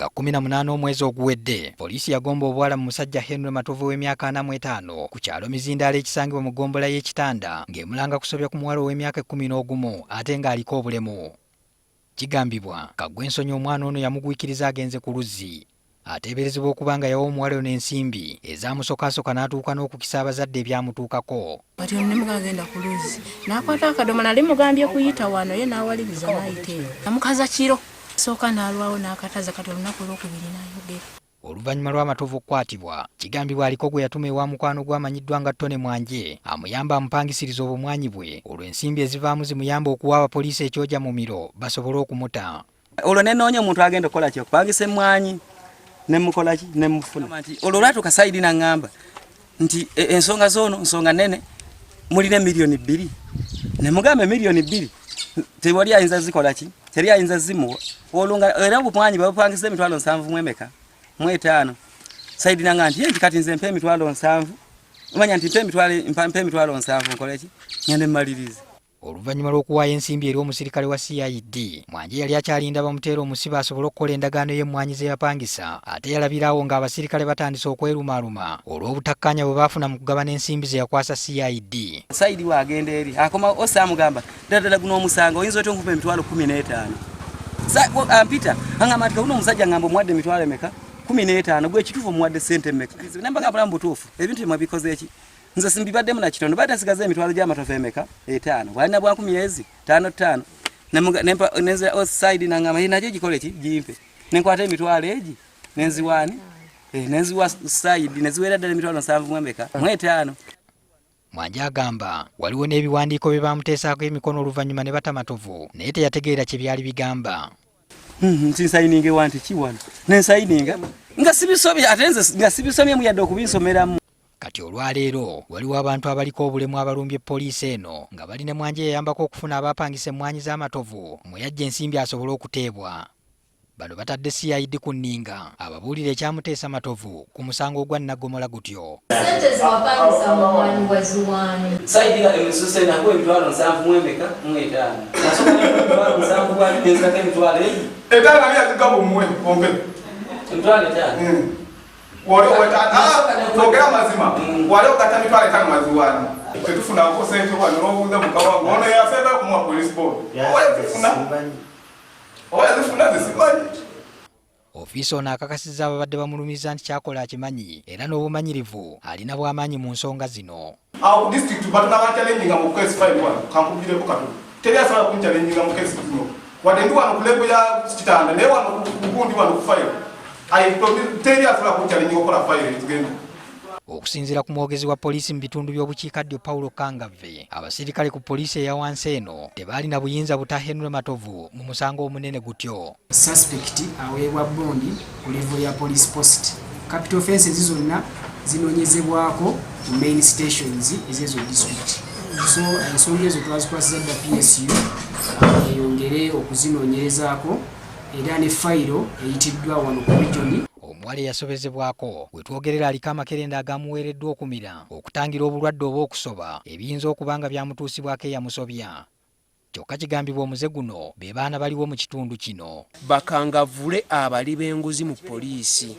nga 18 omwezi oguwedde poliisi yagomba obwala mu musajja Henry Matovu w'emyaka 45 ku kyalo Mizindaalo ekisangibwa mu gombola y'e Kitanda ng'emulanga kusobya ku muwala w'emyaka 11 ate ng'aliko obulemu. Kigambibwa kaggwa ensonyi omwana ono yamugwikiriza agenze ku luzzi. Ateeberezebwa okuba nga yawa omuwala ono ensimbi ezaamusokaasoka n'atuuka n'okukisa abazadde ebyamutuukako. Kati ono ne muganga agenda ku luzzi n'akwata akadomola nali mugambye kuyita wano ye n'awaliriza n'ayita eyo. Namukaza kiro sooka n'alwawo n'akataza kati olunaku olwokubiri n'ayogera. Oluvannyuma lw'Amatovu okukwatibwa, kigambibwa aliko gwe yatuma ewa mukwano gwamanyiddwa nga Ttone Mwanje amuyamba amupangisiriza obumwanyi bwe olw'ensimbi ezivaamu zimuyamba okuwa abapoliisi ekyojamumiro basobole okumuta. Olwo ne noonya omuntu agenda okukola ki okupangisa emmwanyi nemukola ki nemufuna. Olwo lwatuuka sayidi n'aŋŋamba nti ensonga z'ono nsonga nnene mulina miliyoni 2. Ne mugamba miliyoni 2 tewali ayinza zikola ki teri ayinza zimuwa. Olwo nga era obumwanyi babupangisa emitwalo 7 mu emeka mu 5. Sayidi n'aŋŋamba nti ye kati nze mpa emitwalo 7 umanya nti mpa emitwalo 7 nkole ki ngende mmalirize. Oluvannyuma lw'okuwaayo ensimbi eri omusirikale wa CID, Mwanje yali akyalinda bamuteera omusibe asobole okukola endagaano y'emmwanyi ze yapangisa, ate yalabirawo ng'abasirikale batandise okwerumaaluma olw'obutakkaanya bwe baafuna mu kugabana ensimbi ze yakwasa CID. Sayidi waagenda eri akoma osa amugamba ddala guno omusango oyinza otya nkupa emitwalo 15. Ampita aŋŋamba nti guno omusajja ngamba omuwadde emitwalo emeka 15 gwe ekituufu omuwadde ssente mmeka. Nembagambula mu butuufu ebintu bye bikoze eki nze simbibaddemu na kitondo badde nsigaza emitwalo gy'Amatovu emeka 5 walina bwa 10 5 nenza oside n'aŋŋamba nakyo gikole ki gimpe nenkwata emitwalo egi nenziwaani nenziwa side neziwera ddala emitwalo 7 mu emeka mu 5. Mwanje agamba waliwo n'ebiwandiiko bye bamuteesaako emikono oluvannyuma ne bata Matovu naye teyategeera kye byali bigamba. Nsinsayininge wanti kiwano nensayininga nga sibisobye ate nze nga sibisomyemu yadde okubinsomeramu. Kati olwaleero waliwo abantu abaliko obulemu abalumbye poliisi eno nga bali ne Mwanje yayambako okufuna abapangisa emmwanyi z'Amatovu mwe yajja ensimbi asobole okuteebwa. Bano batadde CID ku nninga ababuulira ekyamuteesa Matovu ku musango ogwa Nnagomola gutyo. Ssente ziwapangisa mu mmwanyi waziwaani? Sayidi nga emisuse nakuwa emitwalo 7 mu emeka mu 5. Nasooka emitwalo 7 bwali nenzirako emitwalo egi. Etaano ali azigaba omuwe ombe. Emitwalo 5. Waliwo ogera mazima waliwo kata mitwalo 5 maziwaani tetufunako sente wano n'obuuza mukawango ono yafeeba kumuwa police board oyazifuna zisimanyi. Ofiisi ono akakasizza ababadde bamulumirizza nti kyakola akimanyi era n'obumanyirivu alina bw'amaanyi mu nsonga zino. Awo ku disitulikiti batuna banchallenginga mu case file wano kankubireko katono teri asobola kunchallenginga mu case zino wadde ndi wano ku level ya Kitanda naye wano ku gundi wano ku file okusinziira ku mwogezi wa poliisi mu bitundu by'obukiikaddyo Paulo Kangave, abasirikale ku poliisi eya wansi eno tebaalina buyinza buta Henry Matovu mu musango omunene gutyo. Suspect aweebwa bondi ku level ya police post. Capital offences zonna zinoonyezebwako mu main stations ezezo district. So ensonga ezo twazikwasiza dda PSU eyongere okuzinoonyerezaako era ne fayiro eyitiddwa wano ku regioni. Omuwala yasobezebwako we twogerera aliko amakerenda agamuweereddwa okumira okutangira obulwadde oba okusoba ebiyinza okuba nga byamutuusibwako eyamusobya. Kyokka kigambibwa omuze guno be baana baliwo mu kitundu kino. Bakangavule abali b'enguzi mu poliisi.